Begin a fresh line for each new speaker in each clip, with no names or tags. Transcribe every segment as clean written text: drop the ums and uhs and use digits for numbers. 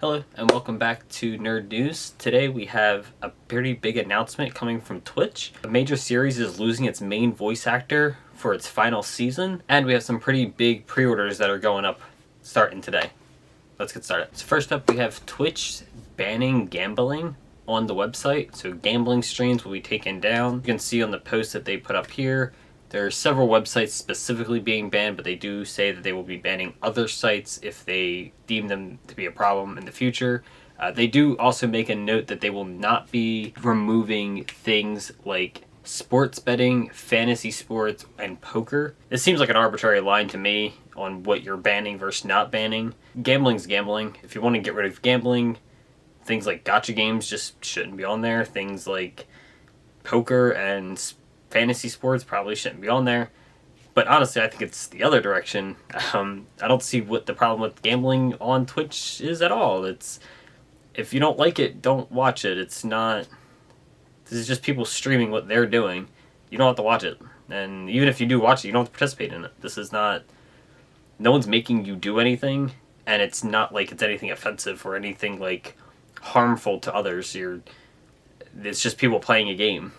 Hello and welcome back to Nerd News. Today we have a pretty big announcement coming from Twitch. A major series is losing its main voice actor for its final season, and we have some pretty big pre-orders that are going up starting today. Let's get started. So first up we have Twitch banning gambling on the website. So gambling streams will be taken down. You can see on the post that they put up here, there are several websites specifically being banned, but they do say that they will be banning other sites if they deem them to be a problem in the future. They do also make a note that they will not be removing things like sports betting, fantasy sports, and poker. It seems like an arbitrary line to me on what you're banning versus not banning. Gambling's gambling. If you want to get rid of gambling, things like gacha games just shouldn't be on there. Things like poker and fantasy sports probably shouldn't be on there. But honestly, I think it's the other direction. I don't see what the problem with gambling on Twitch is at all. It's, if you don't like it, don't watch it. It's not, this is just people streaming what they're doing. You don't have to watch it. And even if you do watch it, you don't have to participate in it. This is not, no one's making you do anything, and it's not like it's anything offensive or anything like harmful to others. It's just people playing a game.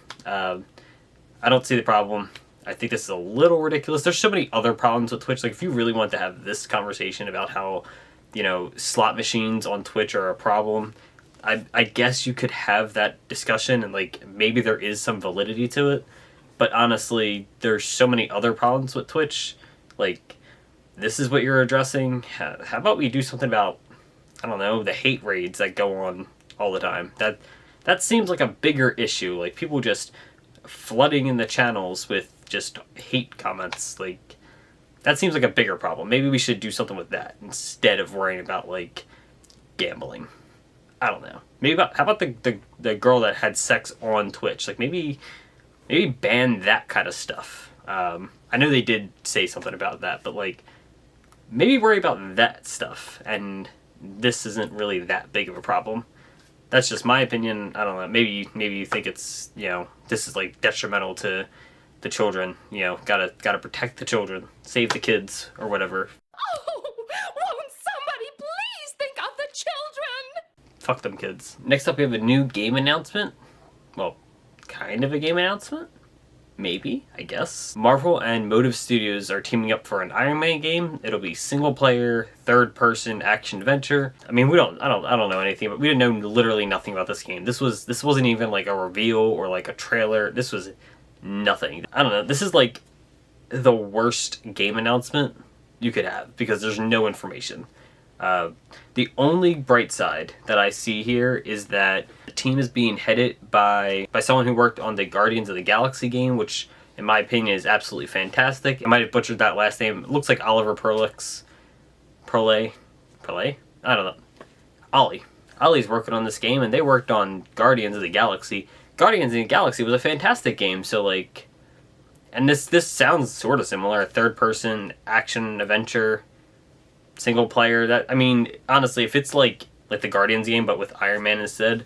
I don't see the problem. I think this is a little ridiculous. There's so many other problems with Twitch. Like, if you really want to have this conversation about how, slot machines on Twitch are a problem, I guess you could have that discussion, and like maybe there is some validity to it. But honestly, there's so many other problems with Twitch. Like, this is what you're addressing. How about we do something about, I don't know, the hate raids that go on all the time? That seems like a bigger issue. Like, people just flooding in the channels with just hate comments. Like, that seems like a bigger problem. Maybe we should do something with that instead of worrying about like gambling. I don't know. How about the girl that had sex on Twitch? Like, maybe ban that kind of stuff. I know they did say something about that, but like, maybe worry about that stuff, and this isn't really that big of a problem. That's just my opinion. I don't know. Maybe you think it's, this is like detrimental to the children. Gotta protect the children, save the kids, or whatever.
Oh, won't somebody please think of the children?
Fuck them kids. Next up, we have a new game announcement. Well, kind of a game announcement. Maybe, I guess. Marvel and Motive Studios are teaming up for an Ironman game. It'll be single player, third person action adventure. I mean, I don't know anything, but we didn't know literally nothing about this game. This wasn't even like a reveal or like a trailer. This was nothing. I don't know. This is like the worst game announcement you could have because there's no information. The only bright side that I see here is that the team is being headed by someone who worked on the Guardians of the Galaxy game, which in my opinion is absolutely fantastic. I might have butchered that last name. It looks like Oliver Perlix. Perle? I don't know. Ollie's working on this game, and they worked on Guardians of the Galaxy. Guardians of the Galaxy was a fantastic game, so like, and this sounds sort of similar, a third person action adventure single player. That, I mean, honestly, if it's like the Guardians game but with Iron Man instead,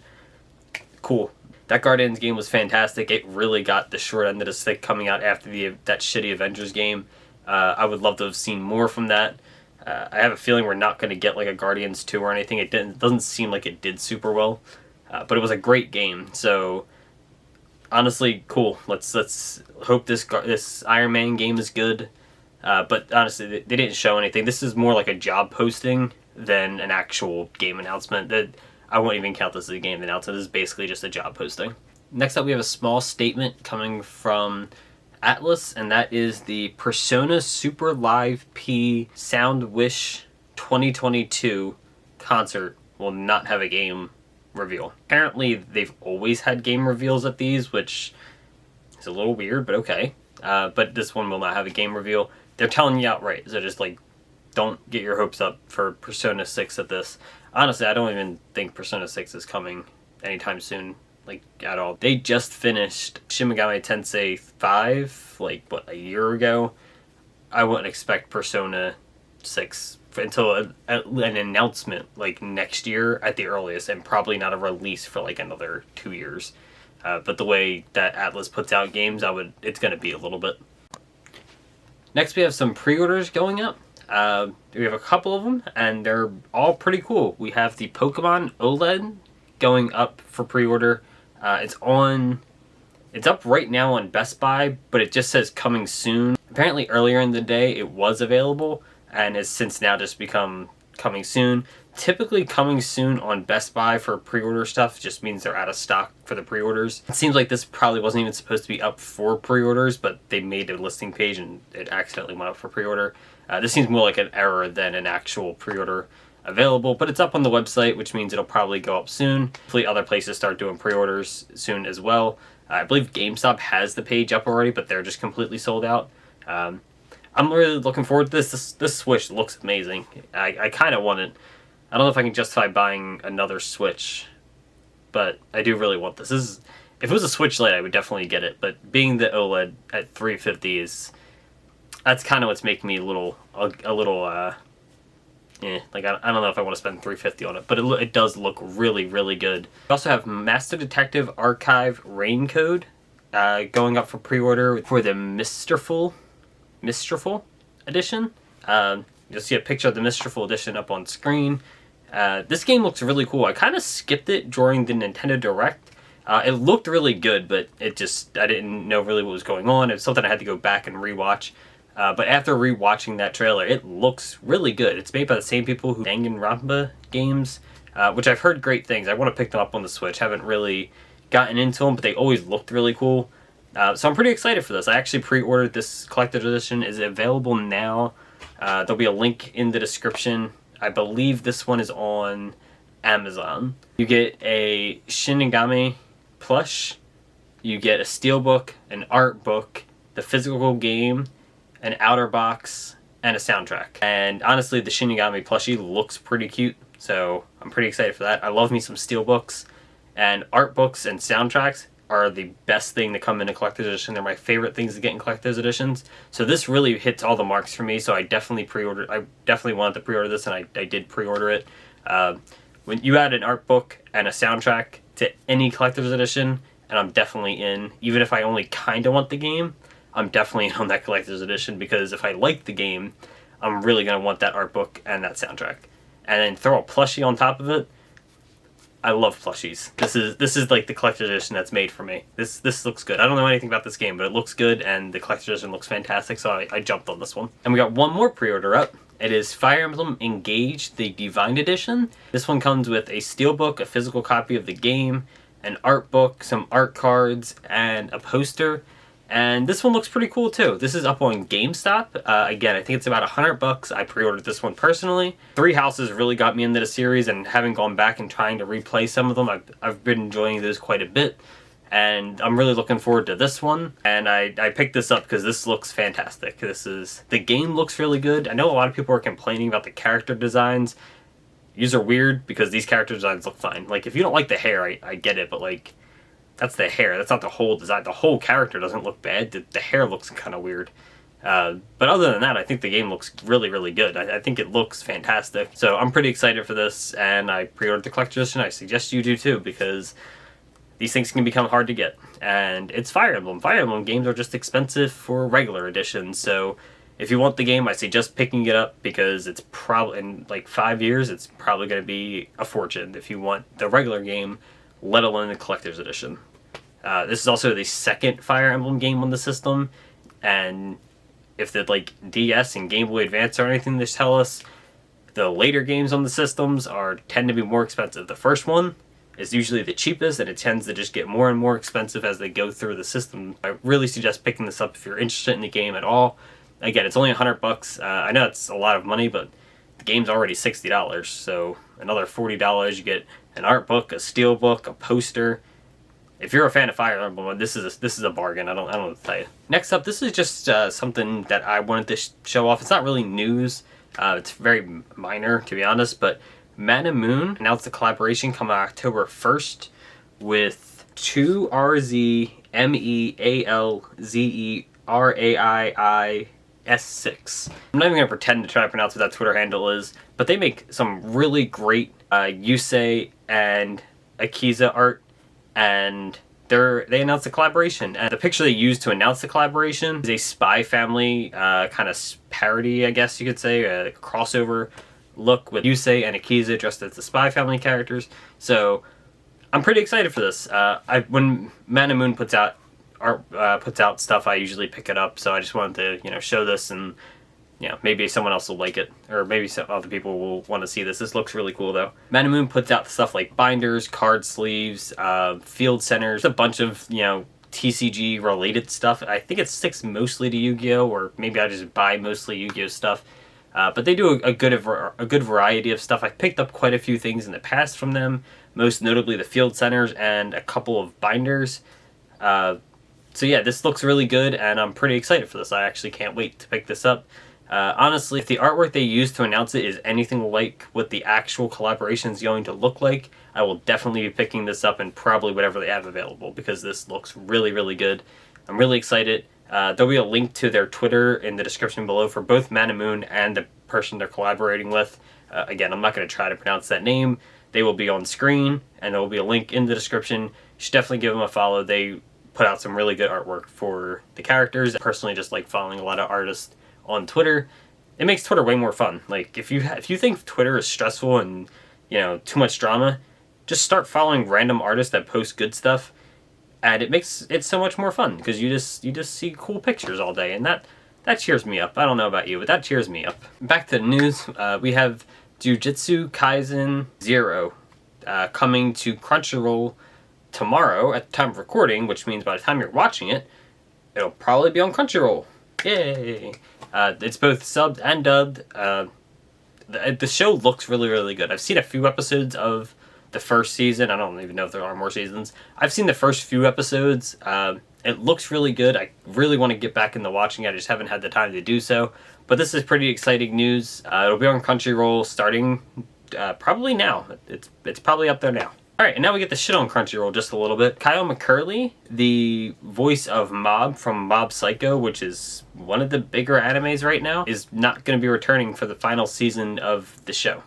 cool. That Guardians game was fantastic. It really got the short end of the stick coming out after that shitty Avengers game. I would love to have seen more from that. I have a feeling we're not going to get like a Guardians 2 or anything. It doesn't seem like it did super well, but it was a great game. So honestly, cool. Let's hope this Iron Man game is good. But honestly, they didn't show anything. This is more like a job posting than an actual game announcement. That I won't even count this as a game announcement. This is basically just a job posting. Next up, we have a small statement coming from Atlas, and that is the Persona Super Live P Sound Wish 2022 concert will not have a game reveal. Apparently, they've always had game reveals at these, which is a little weird, but okay. But this one will not have a game reveal. They're telling you outright, so just like, don't get your hopes up for Persona 6 at this. Honestly, I don't even think Persona 6 is coming anytime soon, like, at all. They just finished Shin Megami Tensei 5, like, what, a year ago? I wouldn't expect Persona 6 until an announcement, like, next year at the earliest, and probably not a release for, like, another 2 years. But the way that Atlas puts out games, it's going to be a little bit. Next, we have some pre-orders going up. We have a couple of them, and they're all pretty cool. We have the Pokemon OLED going up for pre-order. It's up right now on Best Buy, but it just says coming soon. Apparently earlier in the day it was available, and has since now just become coming soon. Typically coming soon on Best Buy for pre-order stuff just means they're out of stock for the pre-orders. It seems like this probably wasn't even supposed to be up for pre-orders, but they made a listing page and it accidentally went up for pre-order. This seems more like an error than an actual pre-order available, but it's up on the website, which means it'll probably go up soon. Hopefully other places start doing pre-orders soon as well. I believe GameStop has the page up already, but they're just completely sold out. I'm really looking forward to this. This Switch looks amazing. I kind of want it. I don't know if I can justify buying another Switch, but I do really want this. If it was a Switch Lite, I would definitely get it, but being the OLED at $350 that's kind of what's making me a little like I don't know if I want to spend $350 on it, but it does look really, really good. We also have Master Detective Archive Rain Code going up for pre-order for the Misterful edition. You'll see a picture of the Misterful edition up on screen. This game looks really cool. I kind of skipped it during the Nintendo Direct. It looked really good, but I didn't know really what was going on. It was something I had to go back and rewatch. But after rewatching that trailer, it looks really good. It's made by the same people who Danganronpa games, which I've heard great things. I want to pick them up on the Switch. Haven't really gotten into them, but they always looked really cool. So I'm pretty excited for this. I actually pre-ordered this collector's edition. Is available now. There'll be a link in the description. I believe this one is on Amazon. You get a Shinigami plush. You get a steelbook, an art book, the physical game, an outer box, and a soundtrack. And honestly, the Shinigami plushie looks pretty cute, so I'm pretty excited for that. I love me some steelbooks, and art books and soundtracks are the best thing to come in a collector's edition. They're my favorite things to get in collector's editions. So this really hits all the marks for me, so I definitely wanted to pre-order this, and I did pre-order it. When you add an art book and a soundtrack to any collector's edition, and I'm definitely in, even if I only kind of want the game, I'm definitely on that collector's edition, because if I like the game, I'm really going to want that art book and that soundtrack. And then throw a plushie on top of it. I love plushies. This is like the collector's edition that's made for me. This looks good. I don't know anything about this game, but it looks good, and the collector's edition looks fantastic, so I jumped on this one. And we got one more pre-order up. It is Fire Emblem Engage, the Divine Edition. This one comes with a steelbook, a physical copy of the game, an art book, some art cards, and a poster. And this one looks pretty cool too. This is up on GameStop. Again, I think it's about $100. I pre-ordered this one personally. Three Houses really got me into the series, and having gone back and trying to replay some of them, I've been enjoying those quite a bit. And I'm really looking forward to this one. And I picked this up because this looks fantastic. The game looks really good. I know a lot of people are complaining about the character designs. These are weird because these character designs look fine. Like, if you don't like the hair, I get it, but like, that's the hair. That's not the whole design. The whole character doesn't look bad. The hair looks kind of weird. But other than that, I think the game looks really, really good. I think it looks fantastic. So I'm pretty excited for this, and I pre-ordered the collector's edition. I suggest you do too, because these things can become hard to get. And it's Fire Emblem. Fire Emblem games are just expensive for regular editions. So if you want the game, I suggest picking it up, because it's probably, in like 5 years, it's probably going to be a fortune if you want the regular game, let alone the collector's edition. This is also the second Fire Emblem game on the system, and if the DS and Game Boy Advance or anything they tell us, the later games on the systems tend to be more expensive. The first one is usually the cheapest, and it tends to just get more and more expensive as they go through the system. I really suggest picking this up if you're interested in the game at all. Again, it's only $100. I know it's a lot of money, but the game's already $60, so another $40, you get an art book, a steel book, a poster. If you're a fan of Fire Emblem, this is a bargain. I don't know what to tell you. Next up, this is just something that I wanted to show off. It's not really news. It's very minor, to be honest, but Man and Moon announced a collaboration coming October 1st with 2RZMEALZERAIIS6. I'm not even going to pretend to try to pronounce what that Twitter handle is, but they make some really great Yusei and Akiza art, and they announced a collaboration, and the picture they used to announce the collaboration is a Spy Family kind of parody, I guess you could say, a crossover look with Yusei and Akiza dressed as the Spy Family characters. So I'm pretty excited for this. When Man and Moon puts out stuff, I usually pick it up. So I just wanted to show this, and maybe someone else will like it, or maybe some other people will want to see this. This looks really cool though. Man and Moon puts out stuff like binders, card sleeves, field centers, a bunch of TCG related stuff. I think it sticks mostly to Yu-Gi-Oh, or maybe I just buy mostly Yu-Gi-Oh stuff. But they do a good variety of stuff. I've picked up quite a few things in the past from them, most notably the field centers and a couple of binders. So yeah, this looks really good, and I'm pretty excited for this. I actually can't wait to pick this up. Honestly, if the artwork they use to announce it is anything like what the actual collaboration is going to look like, I will definitely be picking this up, and probably whatever they have available, because this looks really, really good. I'm really excited. There'll be a link to their Twitter in the description below for both Man and Moon and the person they're collaborating with. Again, I'm not going to try to pronounce that name. They will be on screen, and there will be a link in the description. You should definitely give them a follow. They put out some really good artwork for the characters. I personally just like following a lot of artists on Twitter. It makes Twitter way more fun. Like, if you think Twitter is stressful and too much drama, just start following random artists that post good stuff, and it makes it so much more fun, because you just see cool pictures all day, and that cheers me up. I don't know about you, but that cheers me up. Back to the news. We have Jujutsu Kaisen 0 coming to Crunchyroll tomorrow at the time of recording, which means by the time you're watching it, it'll probably be on Crunchyroll. Yay! It's both subbed and dubbed. The show looks really, really good. I've seen a few episodes of the first season. I don't even know if there are more seasons. I've seen the first few episodes. It looks really good. I really want to get back into watching it. I just haven't had the time to do so. But this is pretty exciting news. It'll be on Crunchyroll starting probably now. It's probably up there now. Alright, and now we get the shit on Crunchyroll just a little bit. Kyle McCurley, the voice of Mob from Mob Psycho, which is one of the bigger animes right now, is not going to be returning for the final season of the show,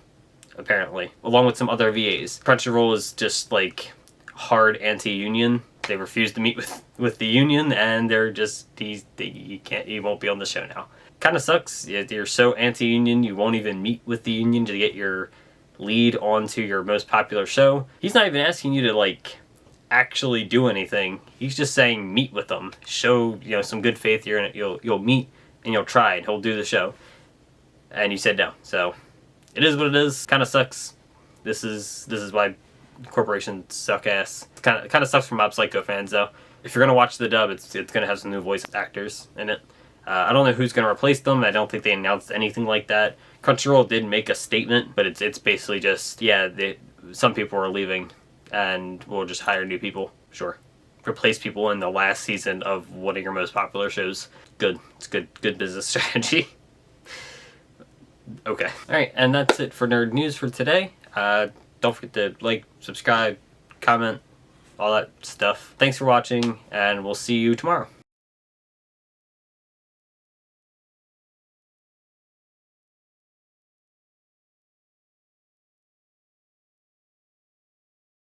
apparently, along with some other VAs. Crunchyroll is just like hard anti-union. They refuse to meet with the union, and they're just you won't be on the show now. Kind of sucks. You're so anti-union, you won't even meet with the union to get your lead onto your most popular show. He's not even asking you to actually do anything. He's just saying meet with them. Show some good faith. You'll meet and you'll try, and he'll do the show. And you said no. So it is what it is. Kind of sucks. This is why corporations suck ass. Kind of sucks for Mob Psycho fans though. If you're gonna watch the dub, it's gonna have some new voice actors in it. I don't know who's gonna replace them. I don't think they announced anything like that. Crunchyroll did make a statement, but it's basically just, some people are leaving, and we'll just hire new people. Sure. Replace people in the last season of one of your most popular shows. Good. It's good business strategy. Okay. Alright, and that's it for Nerd News for today. Don't forget to like, subscribe, comment, all that stuff. Thanks for watching, and we'll see you tomorrow.